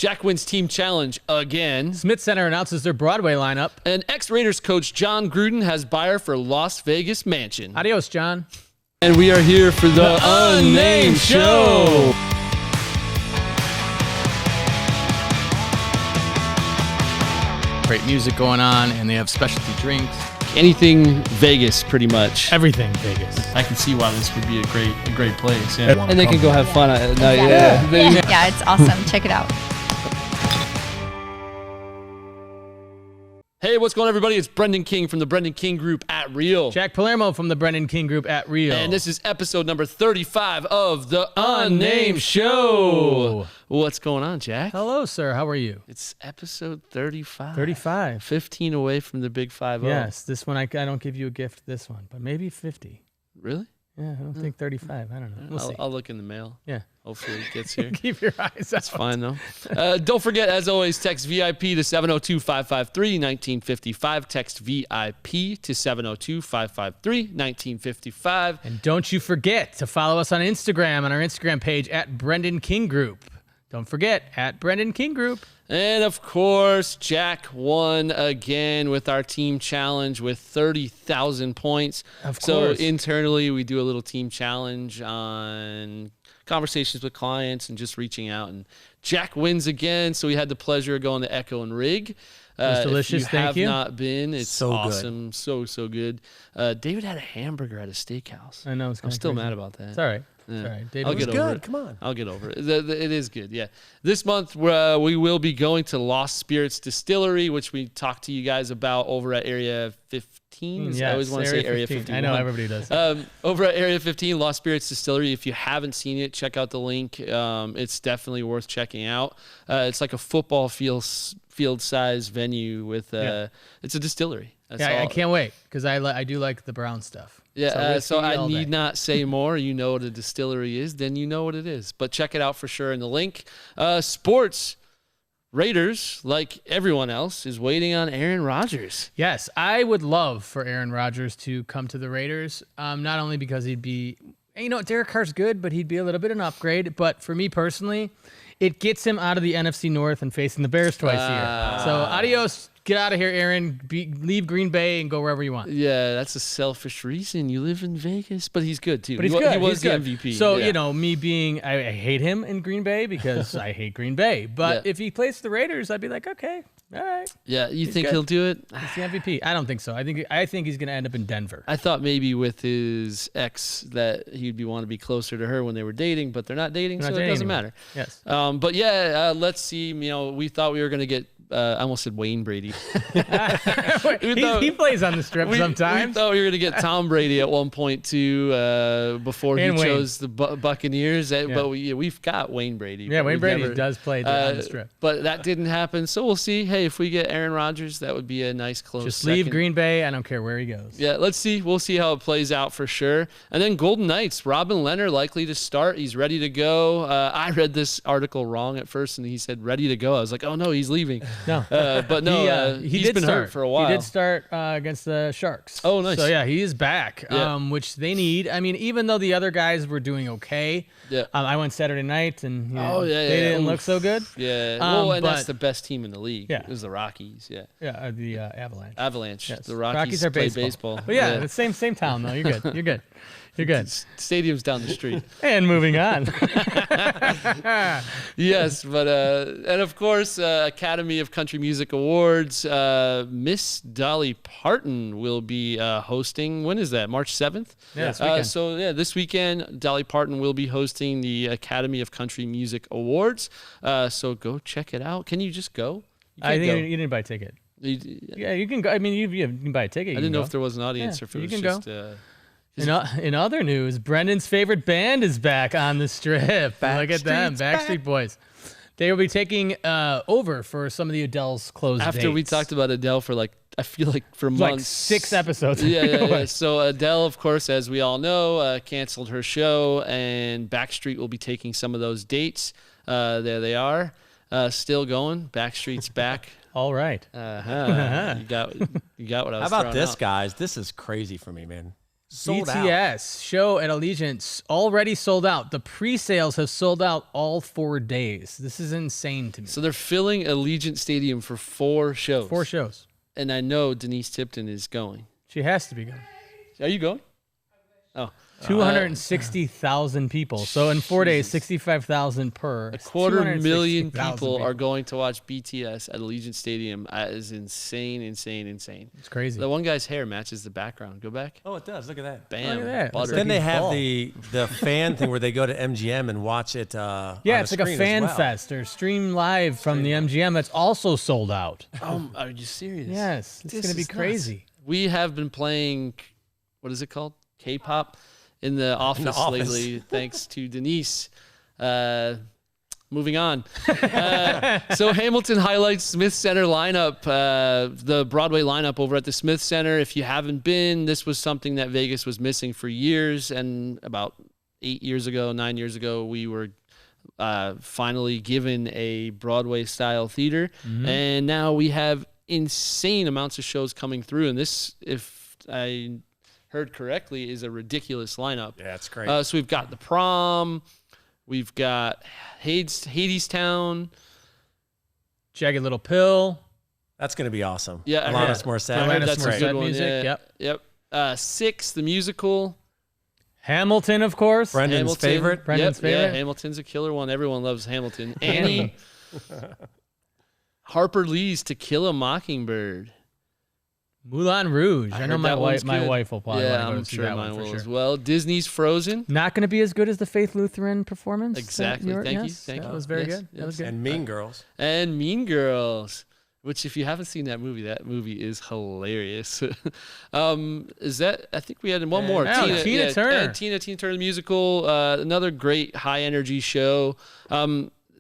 Jack wins team challenge again. Smith Center announces their Broadway lineup. And ex-Raiders coach Jon Gruden has buyer for Las Vegas mansion. Adios, John. And we are here for the Unnamed Show. Great music going on, and they have specialty drinks. Anything Vegas, pretty much. Everything Vegas. I can see why this would be a great place. Yeah. And they can go have fun at night. Yeah, it's awesome. Check it out. Hey, what's going on, everybody? It's Brendan King from the Brendan King Group at Real. Jack Palermo from the Brendan King Group at Real. And this is episode number 35 of the Unnamed Show. What's going on, Jack? Hello, sir. How are you? It's episode 35. 35. 15 away from the big 5-0. Yes, this one, I don't give you a gift this one, but maybe 50. Really? Yeah, I don't think 35. I don't know. We'll see. I'll look in the mail. Yeah. Hopefully it gets here. Keep your eyes out. That's fine, though. Don't forget, as always, text VIP to 702-553-1955. Text VIP to 702-553-1955. And don't you forget to follow us on Instagram, on our Instagram page at Brendan King Group. Don't forget, at Brendan King Group. And, of course, Jack won again with our team challenge with 30,000 points. Of course. So, internally, we do a little team challenge on conversations with clients and just reaching out. And Jack wins again, so we had the pleasure of going to Echo and Rig. It was delicious. If you Thank you. have not been, it's So awesome. Good. So good. David had a hamburger at a steakhouse. I know. It's I'm still crazy. mad about that. It's all right. Yeah. It's all right. David I'll was get good. over it. Come on. I'll get over it. It is good, yeah. This month, we will be going to Lost Spirits Distillery, which we talked to you guys about over at Area 15. Yes, I always want to say Area 15. I know, everybody does. Over at Area 15, Lost Spirits Distillery. If you haven't seen it, check out the link. It's definitely worth checking out. It's like a football field-size venue with it's a distillery. That's I all. can't wait because I do like the brown stuff. Yeah, so whiskey I all day. need not say more. You know what a distillery is, then you know what it is. But check it out for sure in the link. Sports, Raiders, like everyone else, is waiting on Aaron Rodgers. Yes, I would love for Aaron Rodgers to come to the Raiders, not only because he'd be, Derek Carr's good, but he'd be a little bit of an upgrade. But for me personally, it gets him out of the NFC North and facing the Bears twice a year. So adios. Get out of here, Aaron. Leave Green Bay and go wherever you want. Yeah, that's a selfish reason. You live in Vegas, but he's good too. But he's good. He was the MVP. So, yeah. Me being, I hate him in Green Bay because I hate Green Bay. But if he plays the Raiders, I'd be like, okay, all right. Yeah, you think good. he'll do it? He's the MVP. I don't think so. I think he's going to end up in Denver. I thought maybe with his ex that he'd want to be closer to her when they were dating, but they're not dating, so it doesn't matter. Yes. But yeah, let's see. We thought we were going to get. I almost said Wayne Brady. he plays on the strip sometimes. We thought we were going to get Tom Brady at one point too before he chose the Buccaneers. But we've got Wayne Brady. Yeah, Wayne Brady does play on the strip. But that didn't happen. So we'll see. Hey, if we get Aaron Rodgers, that would be a nice close Just second. leave Green Bay. I don't care where he goes. Yeah, let's see. We'll see how it plays out for sure. And then Golden Knights, Robin Lehner likely to start. He's ready to go. I read this article wrong at first, and he said ready to go. I was like, oh, no, he's leaving. No. But no, he's been hurt for a while. He did start against the Sharks. Oh, nice. So, yeah, he is back, Yeah. which they need. I mean, even though the other guys were doing okay, I went Saturday night, and they didn't look so good. Yeah, and that's the best team in the league. Yeah. It was the Rockies, Yeah, the Avalanche. Avalanche. Yes. The Rockies are play baseball. But yeah, the same town, though. You're good. You're good. You're good. Stadium's down the street. And moving on. Yes, but and of course, Academy of Country Music Awards. Miss Dolly Parton will be hosting. When is that? March 7th? Yeah, this weekend. So yeah, this weekend, Dolly Parton will be hosting the Academy of Country Music Awards. So go check it out. Can you just go? I think you didn't buy a ticket. Yeah, you can go. I mean, you can buy a ticket. I didn't know if there was an audience or if it was just. In other news, Brendan's favorite band is back on the strip. Look at them, Backstreet Boys. They will be taking over for some of the Adele's closed After we dates. talked about Adele for I feel like for months. Like 6 episodes. Yeah. So Adele, of course, as we all know, canceled her show, and Backstreet will be taking some of those dates. There they are, still going. Backstreet's back. All right. You got what I was. How about this, out. guys? This is crazy for me, man. Sold out. BTS show at Allegiant already sold out. The pre-sales have sold out all 4 days. This is insane to me. So they're filling Allegiant Stadium for 4 shows. 4 shows. And I know Denise Tipton is going. She has to be going. Are you going? Oh. 260,000 people. So in 4 days, 65,000 per. A 250,000 people are going to watch BTS at Allegiant Stadium. That is insane. It's crazy. The one guy's hair matches the background. Go back. Oh, it does. Look at that. Bam. Look at that. Butter. Then they have the fan thing where they go to MGM and watch it. Yeah, it's like a fan fest or stream live from the MGM. That's also sold out. Oh, are you serious? Yes, it's going to be crazy. Nuts. We have been playing, what is it called? K-pop in the office lately, thanks to Denise. Moving on. So Hamilton highlights Smith Center lineup, the Broadway lineup over at the Smith Center. If you haven't been, this was something that Vegas was missing for years. And about 9 years ago, we were finally given a Broadway-style theater. Mm-hmm. And now we have insane amounts of shows coming through. And this, if I heard correctly, is a ridiculous lineup. Yeah, it's great. So we've got The Prom, we've got Hadestown, Jagged Little Pill. That's going to be awesome. Yeah, Alanis Morissette. That's a good one. Music. Yep. Six, the musical. Hamilton, of course. Brendan's favorite. Yeah, Hamilton's a killer one. Everyone loves Hamilton. Annie. Harper Lee's To Kill a Mockingbird. Moulin Rouge. I know my wife will probably want to go I'm see sure that mine one for will sure. as well. Disney's Frozen. Not going to be as good as the Faith Lutheran performance. Exactly. Thank you. That was very good. That was good. And Mean Girls. And Mean Girls, which if you haven't seen that movie is hilarious. Is that? I think we had one more. Tina Turner. Tina Turner musical. Another great high energy show.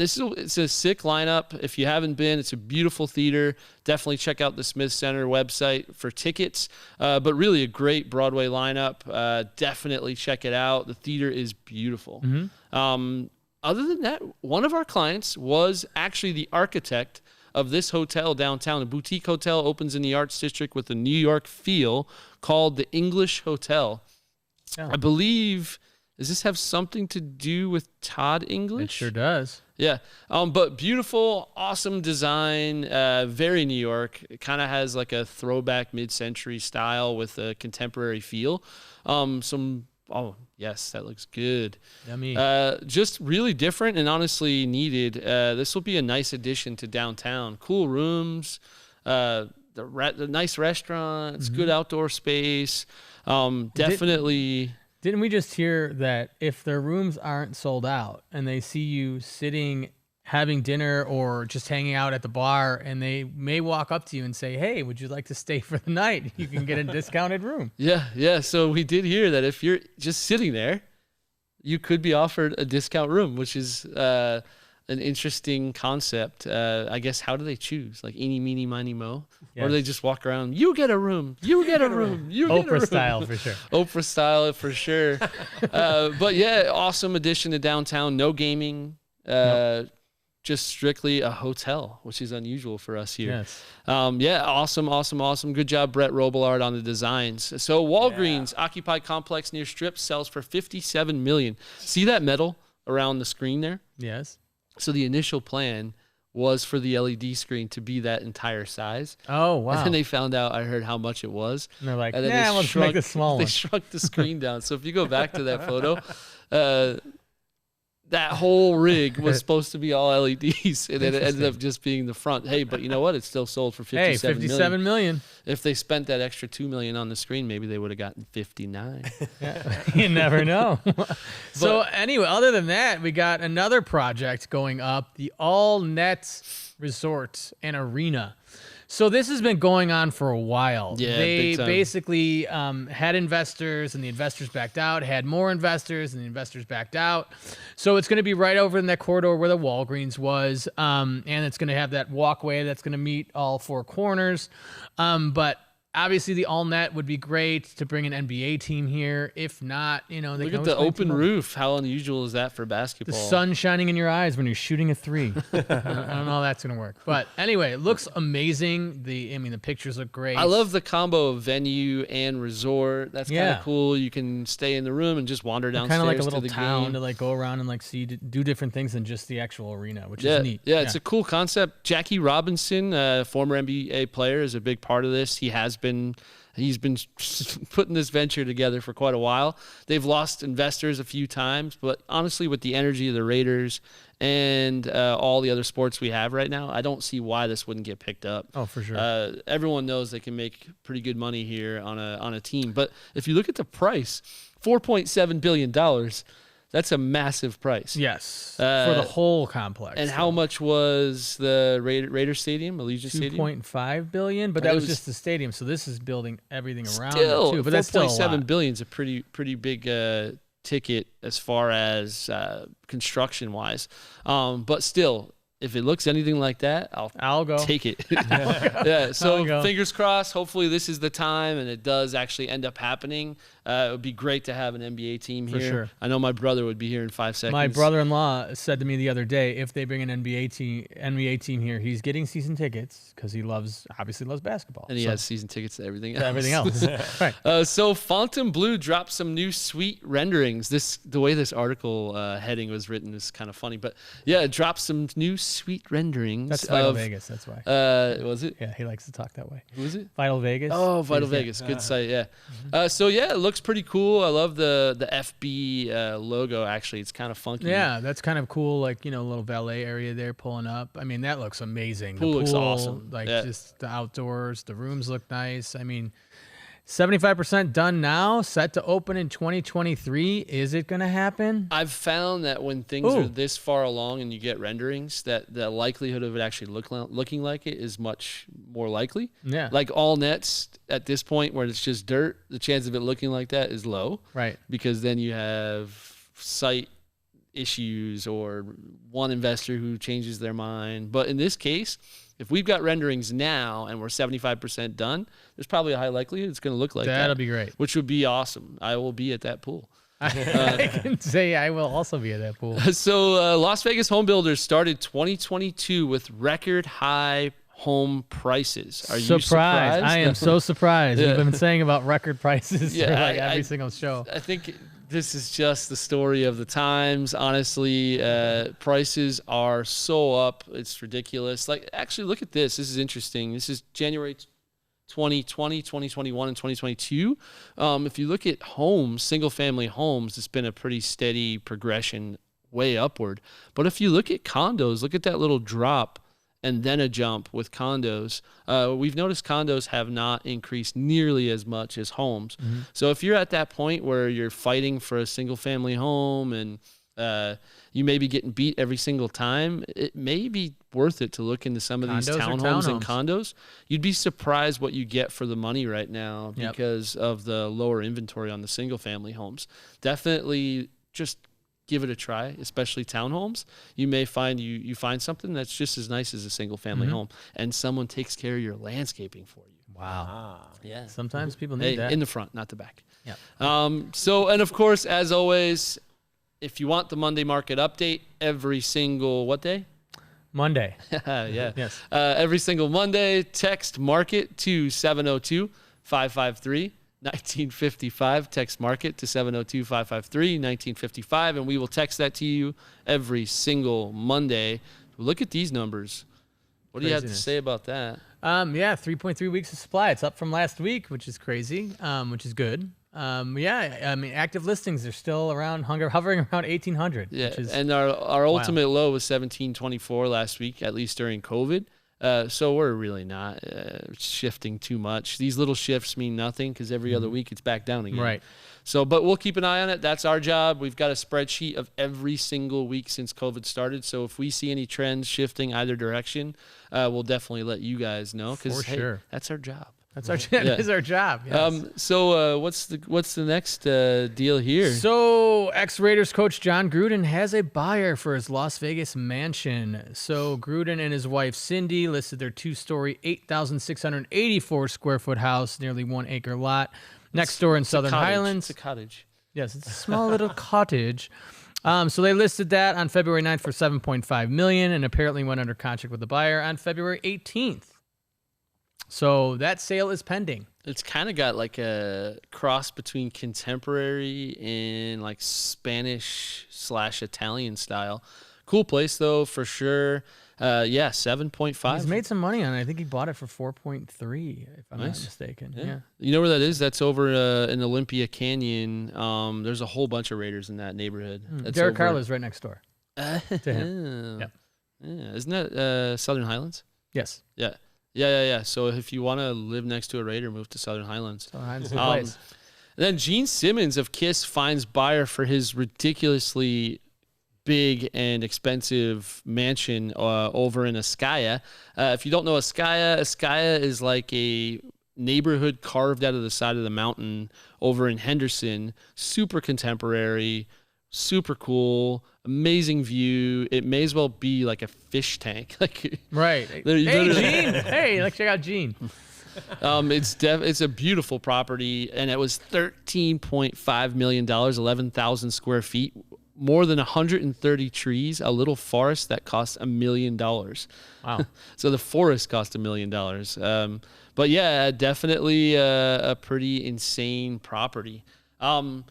It's a sick lineup. If you haven't been, it's a beautiful theater. Definitely check out the Smith Center website for tickets. But really a great Broadway lineup. Definitely check it out. The theater is beautiful. Mm-hmm. Other than that, one of our clients was actually the architect of this hotel downtown. A boutique hotel opens in the Arts District with a New York feel called the English Hotel. Oh. I believe, does this have something to do with Todd English? It sure does. Yeah, but beautiful, awesome design, very New York. It kind of has like a throwback mid-century style with a contemporary feel. Oh, yes, that looks good. Yummy. Just really different and honestly needed. This will be a nice addition to downtown. Cool rooms, the nice restaurants, good outdoor space. Definitely... Didn't we just hear that if their rooms aren't sold out and they see you sitting, having dinner or just hanging out at the bar, and they may walk up to you and say, hey, would you like to stay for the night? You can get a discounted room. Yeah. So we did hear that if you're just sitting there, you could be offered a discount room, which is an interesting concept. I guess, how do they choose? Like eeny, meeny, miny, mo? Yes. Or do they just walk around, you get a room, you get a room, you get a room. Oprah style for sure. Oprah style for sure. But yeah, awesome addition to downtown. No gaming, just strictly a hotel, which is unusual for us here. Yes. Yeah, awesome. Good job, Brett Robillard, on the designs. So Walgreens occupied complex near Strip sells for $57 million. See that metal around the screen there? Yes. So the initial plan was for the LED screen to be that entire size. Oh, wow. And then they found out, I heard how much it was. And they're like, and then let's make the small one. They shrunk the screen down. So if you go back to that photo, that whole rig was supposed to be all LEDs, and then it ended up just being the front. Hey, but you know what? It still sold for $57 million. If they spent that extra $2 million on the screen, maybe they would have gotten 59. Yeah, you never know. So anyway, other than that, we got another project going up, the All Net Resort and Arena. So this has been going on for a while. Yeah, they basically had investors, and the investors backed out, had more investors, and the investors backed out. So it's going to be right over in that corridor where the Walgreens was, and it's going to have that walkway that's going to meet all 4 corners. But obviously the all net would be great to bring an NBA team here. If not, they Look can at the always open roof. How unusual is that for the basketball? sun shining in your eyes when you're shooting a three. I don't know how that's gonna work, but anyway, it looks amazing. The pictures look great. I love the combo of venue and resort. That's kind of cool. You can stay in the room and just wander downstairs. Kind of like a little to the town game. to like go around and like do different things than just the actual arena, which is neat. Yeah, it's a cool concept. Jackie Robinson, former NBA player, is a big part of this. He's been putting this venture together for quite a while. They've lost investors a few times, but honestly, with the energy of the Raiders and all the other sports we have right now, I don't see why this wouldn't get picked up. Oh, for sure. Everyone knows they can make pretty good money here on a team. But if you look at the price, $4.7 billion. That's a massive price. Yes, for the whole complex. And how much was the Raider Stadium, Allegiant Stadium? $2.5 billion, but that was just the stadium. So this is building everything around it Still, too. But that's still a lot. $4.7 billion is a pretty big ticket as far as construction wise. But still, if it looks anything like that, I'll go take it. Yeah. So fingers crossed. Hopefully this is the time, and it does actually end up happening. It would be great to have an NBA team here. For sure. I know my brother would be here in 5 seconds. My brother-in-law said to me the other day, if they bring an NBA team here, he's getting season tickets because he obviously loves basketball. And he has season tickets to everything else. Everything else. Right. So Fontainebleau dropped some new sweet renderings. The way this article heading was written is kind of funny, but yeah, it dropped some new sweet renderings. That's Vital Vegas. That's why. Was it? Yeah, he likes to talk that way. Who is it? Vital Vegas. Oh, Vital Vegas. Good site. Yeah. So yeah, it looks pretty cool. I love the FB logo. Actually, it's kind of funky. Yeah, that's kind of cool. Like a little valet area there pulling up. I mean, that looks amazing. Pool looks awesome. Like just the outdoors. The rooms look nice. I mean, 75% done now, set to open in 2023. Is it going to happen? I've found that when things are this far along and you get renderings, that the likelihood of it actually looking like it is much more likely. Yeah. Like all nets at this point where it's just dirt, the chance of it looking like that is low. Right. Because then you have site issues or one investor who changes their mind. But in this case, if we've got renderings now and we're 75% done, there's probably a high likelihood it's going to look like that. That'll be great. Which would be awesome. I will be at that pool. I can say I will also be at that pool. So Las Vegas home builders started 2022 with record high home prices. Are you surprised? I am so surprised. We've been saying about record prices for every single show. I think this is just the story of the times. Honestly, prices are so up. It's ridiculous. Like, actually, look at this. This is interesting. This is January 2020, 2021, and 2022. If you look at homes, single-family homes, it's been a pretty steady progression way upward. But if you look at condos, look at that little drop and then a jump with condos. We've noticed condos have not increased nearly as much as homes. Mm-hmm. So if you're at that point where you're fighting for a single family home and you may be getting beat every single time, it may be worth it to look into some of these townhomes and condos. You'd be surprised what you get for the money right now because of the lower inventory on the single family homes. Definitely just give it a try, especially townhomes. You may find you find something that's just as nice as a single family home, and someone takes care of your landscaping for you. Wow. Yeah. Sometimes people need that. In the front, not the back. Yeah. And of course, as always, if you want the Monday market update every single, what day? Monday. Yeah. Yes. Every single Monday, text market to 702-553. 1955. Text market to 702-553-1955, and we will text that to you every single Monday. Look at these numbers. What do you have to say about that? 3.3 weeks of supply. It's up from last week, which is crazy, which is good. Active listings are still hovering around 1,800. Yeah, which is and our ultimate low was 1,724 last week, at least during COVID. So we're really not shifting too much. These little shifts mean nothing because every other week it's back down again. Right. So, but we'll keep an eye on it. That's our job. We've got a spreadsheet of every single week since COVID started. So if we see any trends shifting either direction, we'll definitely let you guys know because sure. that's our job. That's that is our job. Yes. So what's the next deal here? So ex-Raiders coach Jon Gruden has a buyer for his Las Vegas mansion. So Gruden and his wife Cindy listed their 2-story, 8,684 square foot house, nearly 1 acre lot, next door in Southern Highlands. It's a cottage. Yes, it's a small little cottage. So they listed that on February 9th for $7.5 million, and apparently went under contract with the buyer on February 18th. So that sale is pending. It's kind of got like a cross between contemporary and like Spanish/Italian style. Cool place though, for sure. 7.5. He's made some money on it. I think he bought it for 4.3, if I'm not mistaken. Yeah. You know where that is? That's over in Olympia Canyon. There's a whole bunch of Raiders in that neighborhood. Derek Carr lives right next door to him. Yeah. Isn't that Southern Highlands? Yes. Yeah. So if you want to live next to a Raider, move to Southern Highlands. Southern Highlands is the place. Then Gene Simmons of Kiss finds buyer for his ridiculously big and expensive mansion over in 𝐤𝐲𝐻𝐿𝐤. If you don't know 𝐤𝐲𝐻𝐿𝐤 is like a neighborhood carved out of the side of the mountain over in Henderson. Super contemporary, super cool, amazing view. It may as well be like a fish tank. Right. Hey, Gene. Hey, let's check out Gene. It's a beautiful property, and it was $13.5 million, 11,000 square feet, more than 130 trees, a little forest that cost $1 million. Wow. So the forest cost $1 million. But yeah, definitely a pretty insane property. So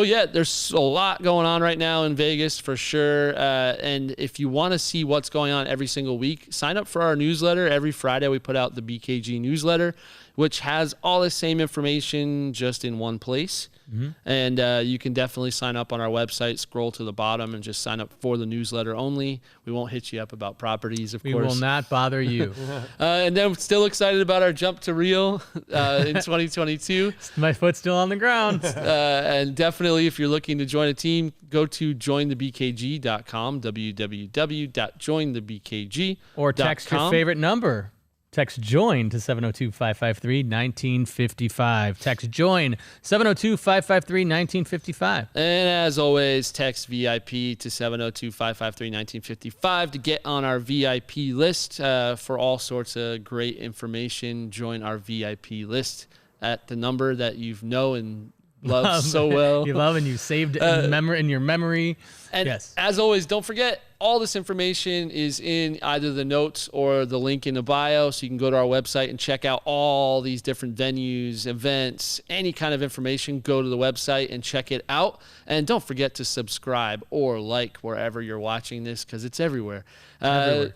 yeah, there's a lot going on right now in Vegas for sure. And if you want to see what's going on every single week, sign up for our newsletter. Every Friday we put out the BKG newsletter, which has all the same information just in one place. Mm-hmm. And you can definitely sign up on our website, scroll to the bottom, and just sign up for the newsletter only. We won't hit you up about properties, of course. We will not bother you. And then I'm still excited about our jump to Real in 2022. My foot's still on the ground. And definitely, if you're looking to join a team, go to jointhebkg.com, www.jointhebkg.com. Or text your favorite number. Text JOIN to 702-553-1955. Text JOIN 702-553-1955. And as always, text VIP to 702-553-1955 to get on our VIP list for all sorts of great information. Join our VIP list at the number that you know and love so well. You love and you saved in your memory. And yes. As always, don't forget, all this information is in either the notes or the link in the bio, so you can go to our website and check out all these different venues, events, any kind of information. Go to the website and check it out. And don't forget to subscribe or like wherever you're watching this, because it's everywhere. You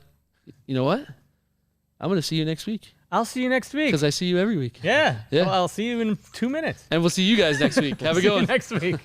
know what? I'm going to see you next week. I'll see you next week. Because I see you every week. Yeah. Well, I'll see you in 2 minutes. And we'll see you guys next week. Have a good one. Next week.